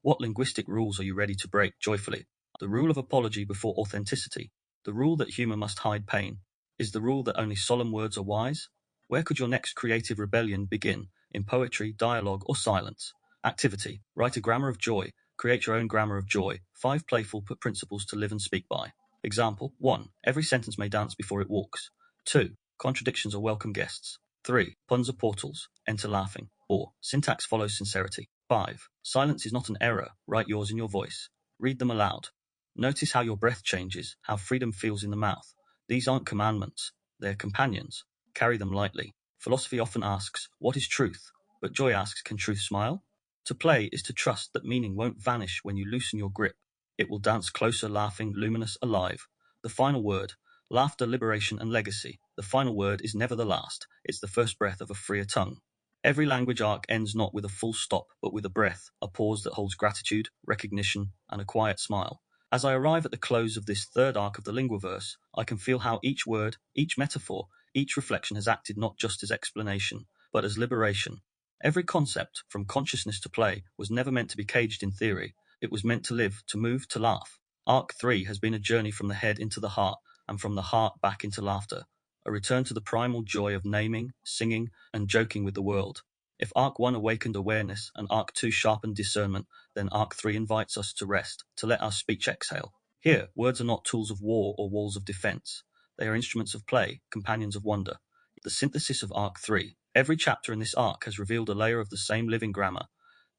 What linguistic rules are you ready to break joyfully? The rule of apology before authenticity. The rule that humor must hide pain. Is the rule that only solemn words are wise? Where could your next creative rebellion begin? In poetry, dialogue, or silence? Activity. Write a grammar of joy. Create your own grammar of joy. 5 playful principles to live and speak by. Example 1. Every sentence may dance before it walks. 2. Contradictions are welcome guests. 3. Puns are portals. Enter laughing. 4. Syntax follows sincerity. 5. Silence is not an error. Write yours in your voice. Read them aloud. Notice how your breath changes, how freedom feels in the mouth. These aren't commandments. They're companions. Carry them lightly. Philosophy often asks, what is truth? But joy asks, can truth smile? To play is to trust that meaning won't vanish when you loosen your grip. It will dance closer, laughing, luminous, alive. The final word, Laughter, liberation, and legacy. The final word is never the last. It's the first breath of a freer tongue. Every language arc ends not with a full stop, but with a breath, a pause that holds gratitude, recognition, and a quiet smile. As I arrive at the close of this third arc of the Linguaverse, I can feel how each word, each metaphor, each reflection has acted not just as explanation, but as liberation. Every concept, from consciousness to play, was never meant to be caged in theory. It was meant to live, to move, to laugh. Arc 3 has been a journey from the head into the heart, and from the heart back into laughter, a return to the primal joy of naming, singing, and joking with the world. If Arc 1 awakened awareness and Arc 2 sharpened discernment, then Arc 3 invites us to rest, to let our speech exhale. Here, words are not tools of war or walls of defense. They are instruments of play, companions of wonder. The synthesis of Arc 3. Every chapter in this arc has revealed a layer of the same living grammar,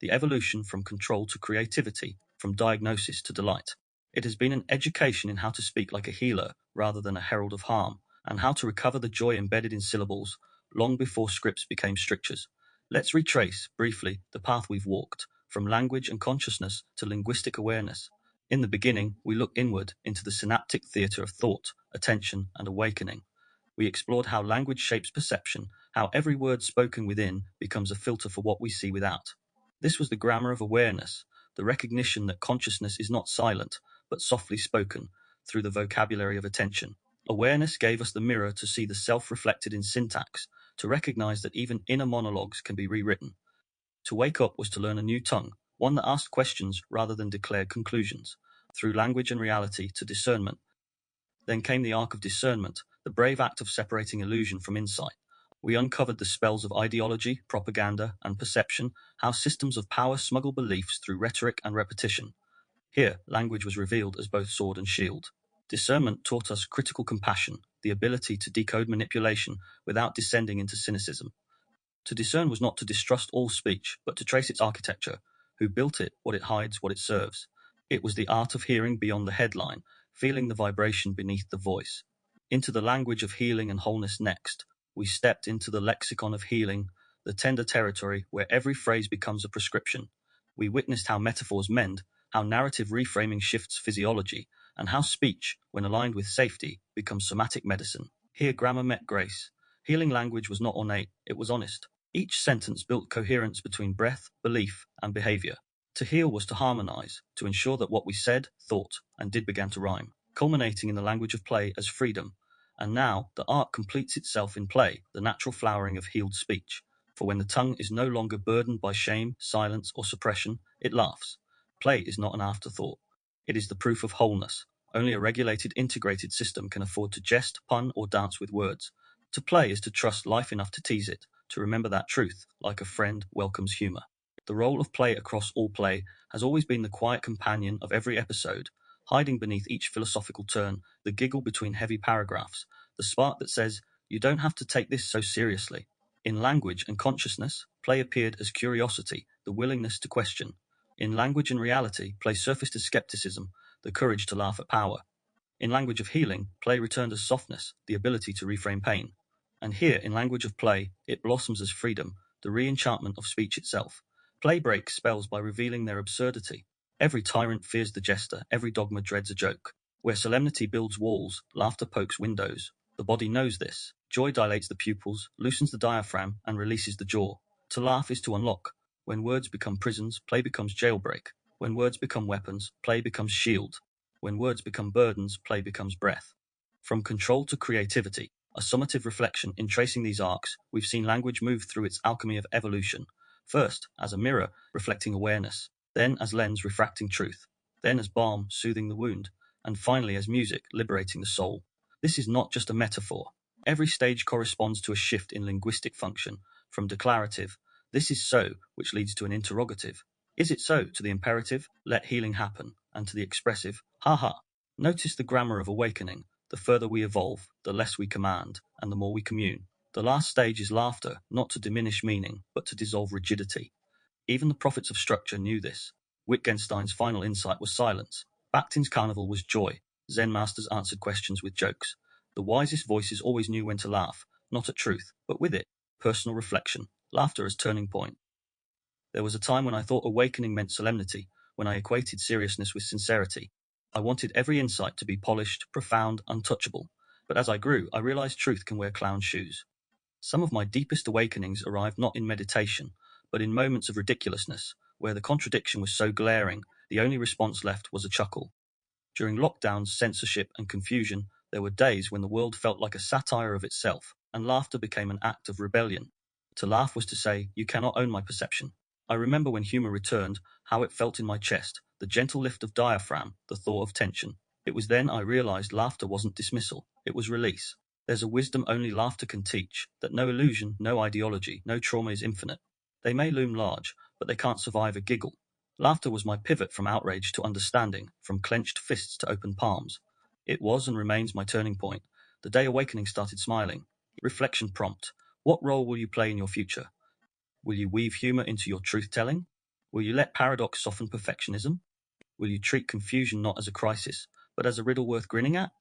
the evolution from control to creativity, from diagnosis to delight. It has been an education in how to speak like a healer rather than a herald of harm, and how to recover the joy embedded in syllables long before scripts became strictures. Let's retrace, briefly, the path we've walked, from language and consciousness to linguistic awareness. In the beginning, we looked inward into the synaptic theatre of thought, attention, and awakening. We explored how language shapes perception, how every word spoken within becomes a filter for what we see without. This was the grammar of awareness, the recognition that consciousness is not silent, but softly spoken, through the vocabulary of attention. Awareness gave us the mirror to see the self reflected in syntax, to recognize that even inner monologues can be rewritten. To wake up was to learn a new tongue, one that asked questions rather than declared conclusions. Through language and reality to discernment. Then came the arc of discernment, the brave act of separating illusion from insight. We uncovered the spells of ideology, propaganda, and perception, how systems of power smuggle beliefs through rhetoric and repetition. Here, language was revealed as both sword and shield. Discernment taught us critical compassion, the ability to decode manipulation without descending into cynicism. To discern was not to distrust all speech, but to trace its architecture, who built it, what it hides, what it serves. It was the art of hearing beyond the headline, feeling the vibration beneath the voice. Into the language of healing and wholeness next, we stepped into the lexicon of healing, the tender territory where every phrase becomes a prescription. We witnessed how metaphors mend, how narrative reframing shifts physiology, and how speech, when aligned with safety, becomes somatic medicine. Here grammar met grace. Healing language was not ornate, it was honest. Each sentence built coherence between breath, belief, and behavior. To heal was to harmonize, to ensure that what we said, thought, and did began to rhyme, culminating in the language of play as freedom. And now, the art completes itself in play, the natural flowering of healed speech. For when the tongue is no longer burdened by shame, silence, or suppression, it laughs. Play is not an afterthought. It is the proof of wholeness. Only a regulated, integrated system can afford to jest, pun, or dance with words. To play is to trust life enough to tease it, to remember that truth, like a friend, welcomes humor. The role of play across all play has always been the quiet companion of every episode, hiding beneath each philosophical turn, the giggle between heavy paragraphs, the spark that says, you don't have to take this so seriously. In language and consciousness, play appeared as curiosity, the willingness to question. In language and reality, play surfaced as skepticism, the courage to laugh at power. In language of healing, play returned as softness, the ability to reframe pain. And here, in language of play, it blossoms as freedom, the re-enchantment of speech itself. Play breaks spells by revealing their absurdity. Every tyrant fears the jester, every dogma dreads a joke. Where solemnity builds walls, laughter pokes windows. The body knows this. Joy dilates the pupils, loosens the diaphragm, and releases the jaw. To laugh is to unlock. When words become prisons, play becomes jailbreak. When words become weapons, play becomes shield. When words become burdens, play becomes breath. From control to creativity, a summative reflection in tracing these arcs, we've seen language move through its alchemy of evolution. First, as a mirror, reflecting awareness. Then as lens, refracting truth. Then as balm, soothing the wound. And finally as music, liberating the soul. This is not just a metaphor. Every stage corresponds to a shift in linguistic function, from declarative, this is so, which leads to an interrogative. Is it so? To the imperative, let healing happen, and to the expressive, ha ha. Notice the grammar of awakening. The further we evolve, the less we command, and the more we commune. The last stage is laughter, not to diminish meaning, but to dissolve rigidity. Even the prophets of structure knew this. Wittgenstein's final insight was silence. Bakhtin's carnival was joy. Zen masters answered questions with jokes. The wisest voices always knew when to laugh, not at truth, but with it. Personal reflection. Laughter as turning point. There was a time when I thought awakening meant solemnity, when I equated seriousness with sincerity. I wanted every insight to be polished, profound, untouchable. But as I grew, I realized truth can wear clown shoes. Some of my deepest awakenings arrived not in meditation, but in moments of ridiculousness, where the contradiction was so glaring, the only response left was a chuckle. During lockdowns, censorship, and confusion, there were days when the world felt like a satire of itself, and laughter became an act of rebellion. To laugh was to say, "You cannot own my perception." I remember when humour returned, how it felt in my chest, the gentle lift of diaphragm, the thaw of tension. It was then I realised laughter wasn't dismissal, it was release. There's a wisdom only laughter can teach, that no illusion, no ideology, no trauma is infinite. They may loom large, but they can't survive a giggle. Laughter was my pivot from outrage to understanding, from clenched fists to open palms. It was and remains my turning point. The day awakening started smiling. Reflection prompt. What role will you play in your future? Will you weave humour into your truth-telling? Will you let paradox soften perfectionism? Will you treat confusion not as a crisis, but as a riddle worth grinning at?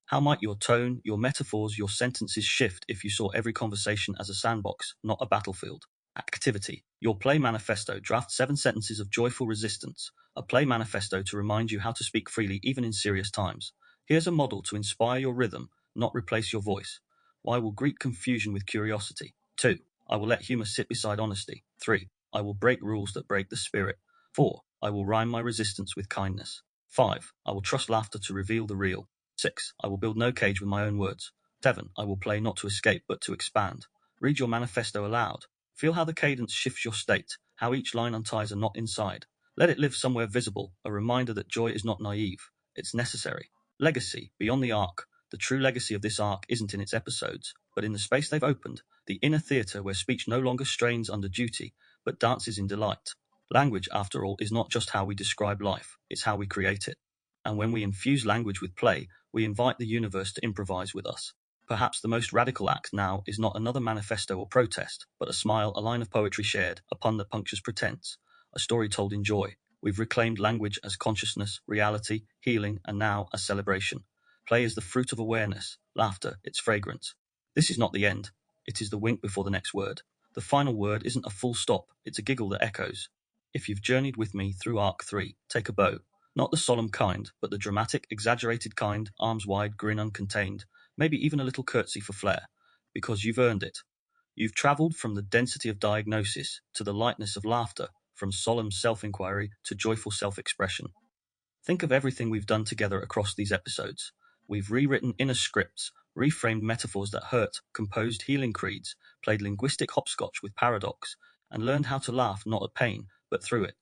How might your tone, your metaphors, your sentences shift if you saw every conversation as a sandbox, not a battlefield? Activity. Your play manifesto. Draft 7 sentences of joyful resistance. A play manifesto to remind you how to speak freely even in serious times. Here's a model to inspire your rhythm, not replace your voice. I will greet confusion with curiosity. 2. I will let humour sit beside honesty. 3. I will break rules that break the spirit. 4. I will rhyme my resistance with kindness. 5. I will trust laughter to reveal the real. 6. I will build no cage with my own words. 7. I will play not to escape but to expand. Read your manifesto aloud. Feel how the cadence shifts your state, how each line unties a knot inside. Let it live somewhere visible, a reminder that joy is not naive, it's necessary. Legacy. Beyond the arc. The true legacy of this arc isn't in its episodes, but in the space they've opened, the inner theatre where speech no longer strains under duty, but dances in delight. Language, after all, is not just how we describe life, it's how we create it. And when we infuse language with play, we invite the universe to improvise with us. Perhaps the most radical act now is not another manifesto or protest, but a smile, a line of poetry shared, a pun that punctures pretense, a story told in joy. We've reclaimed language as consciousness, reality, healing, and now a celebration. Play is the fruit of awareness, laughter, its fragrance. This is not the end. It is the wink before the next word. The final word isn't a full stop, it's a giggle that echoes. If you've journeyed with me through Arc 3, take a bow. Not the solemn kind, but the dramatic, exaggerated kind, arms wide, grin uncontained, maybe even a little curtsy for flair, because you've earned it. You've travelled from the density of diagnosis to the lightness of laughter, from solemn self-inquiry to joyful self-expression. Think of everything we've done together across these episodes. We've rewritten inner scripts, reframed metaphors that hurt, composed healing creeds, played linguistic hopscotch with paradox, and learned how to laugh not at pain, but through it.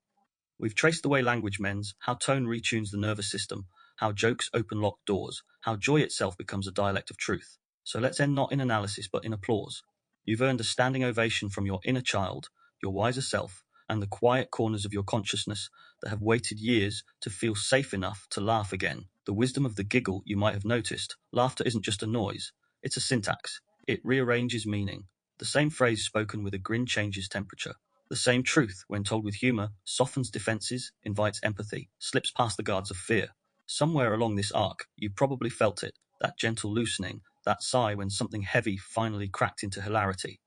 We've traced the way language mends, how tone retunes the nervous system, how jokes open locked doors, how joy itself becomes a dialect of truth. So let's end not in analysis but in applause. You've earned a standing ovation from your inner child, your wiser self, and the quiet corners of your consciousness that have waited years to feel safe enough to laugh again. The wisdom of the giggle you might have noticed. Laughter isn't just a noise, it's a syntax. It rearranges meaning. The same phrase spoken with a grin changes temperature. The same truth, when told with humour, softens defences, invites empathy, slips past the guards of fear. Somewhere along this arc, you probably felt it, that gentle loosening, that sigh when something heavy finally cracked into hilarity.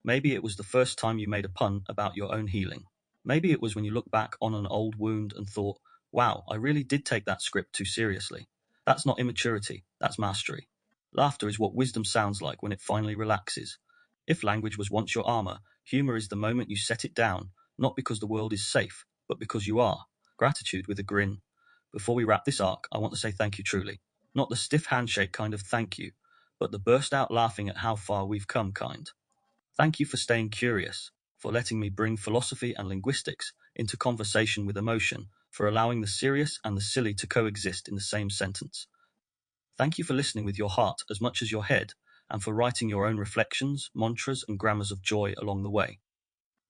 Maybe it was the first time you made a pun about your own healing. Maybe it was when you looked back on an old wound and thought, wow, I really did take that script too seriously. That's not immaturity, that's mastery. Laughter is what wisdom sounds like when it finally relaxes. If language was once your armour, humour is the moment you set it down, not because the world is safe, but because you are. Gratitude with a grin. Before we wrap this arc, I want to say thank you truly. Not the stiff handshake kind of thank you, but the burst out laughing at how far we've come kind. Thank you for staying curious, for letting me bring philosophy and linguistics into conversation with emotion, for allowing the serious and the silly to coexist in the same sentence. Thank you for listening with your heart as much as your head, and for writing your own reflections, mantras, and grammars of joy along the way.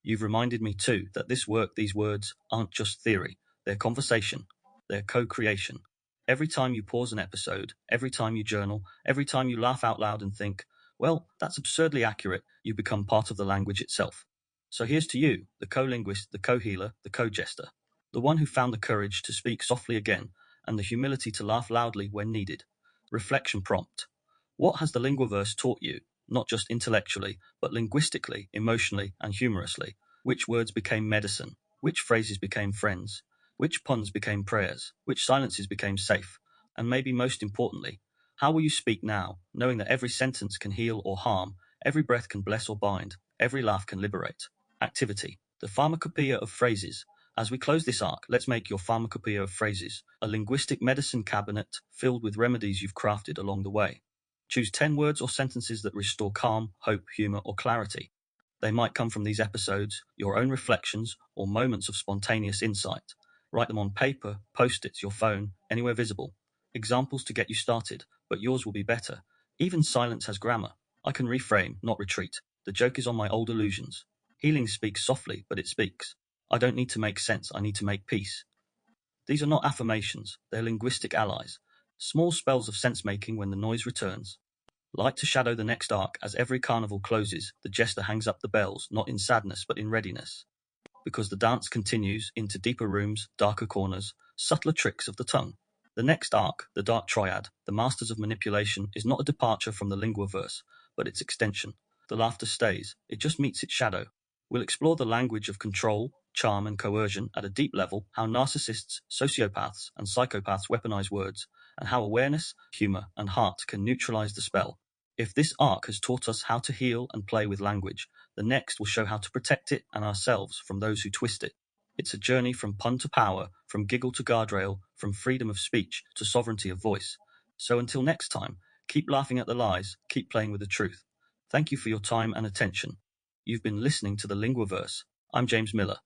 You've reminded me too that these words aren't just theory, they're conversation, they're co-creation. Every time you pause an episode, every time you journal, every time you laugh out loud and think, well, that's absurdly accurate, you become part of the language itself. So here's to you, the co-linguist, the co-healer, the co-jester, the one who found the courage to speak softly again, and the humility to laugh loudly when needed. Reflection prompt. What has the Linguaverse taught you, not just intellectually, but linguistically, emotionally, and humorously? Which words became medicine? Which phrases became friends? Which puns became prayers? Which silences became safe? And maybe most importantly, How will you speak now, knowing that every sentence can heal or harm, every breath can bless or bind, every laugh can liberate? Activity. The pharmacopoeia of phrases. As we close this arc, let's make your pharmacopoeia of phrases a linguistic medicine cabinet filled with remedies you've crafted along the way. Choose 10 words or sentences that restore calm, hope, humour, or clarity. They might come from these episodes, your own reflections, or moments of spontaneous insight. Write them on paper, post-its, your phone, anywhere visible. Examples to get you started, but yours will be better. Even silence has grammar. I can reframe, not retreat. The joke is on my old illusions. Healing speaks softly, but it speaks. I don't need to make sense, I need to make peace. These are not affirmations, they're linguistic allies. Small spells of sense-making when the noise returns. Light to shadow the next arc as every carnival closes, the jester hangs up the bells, not in sadness but in readiness. Because the dance continues into deeper rooms, darker corners, subtler tricks of the tongue. The next arc, the Dark Triad, the Masters of Manipulation, is not a departure from the Linguaverse, but its extension. The laughter stays, it just meets its shadow. We'll explore the language of control, charm, and coercion at a deep level, how narcissists, sociopaths, and psychopaths weaponize words, and how awareness, humor, and heart can neutralize the spell. If this arc has taught us how to heal and play with language, the next will show how to protect it and ourselves from those who twist it. It's a journey from pun to power, from giggle to guardrail, from freedom of speech to sovereignty of voice. So until next time, keep laughing at the lies, keep playing with the truth. Thank you for your time and attention. You've been listening to the Linguaverse. I'm James Miller.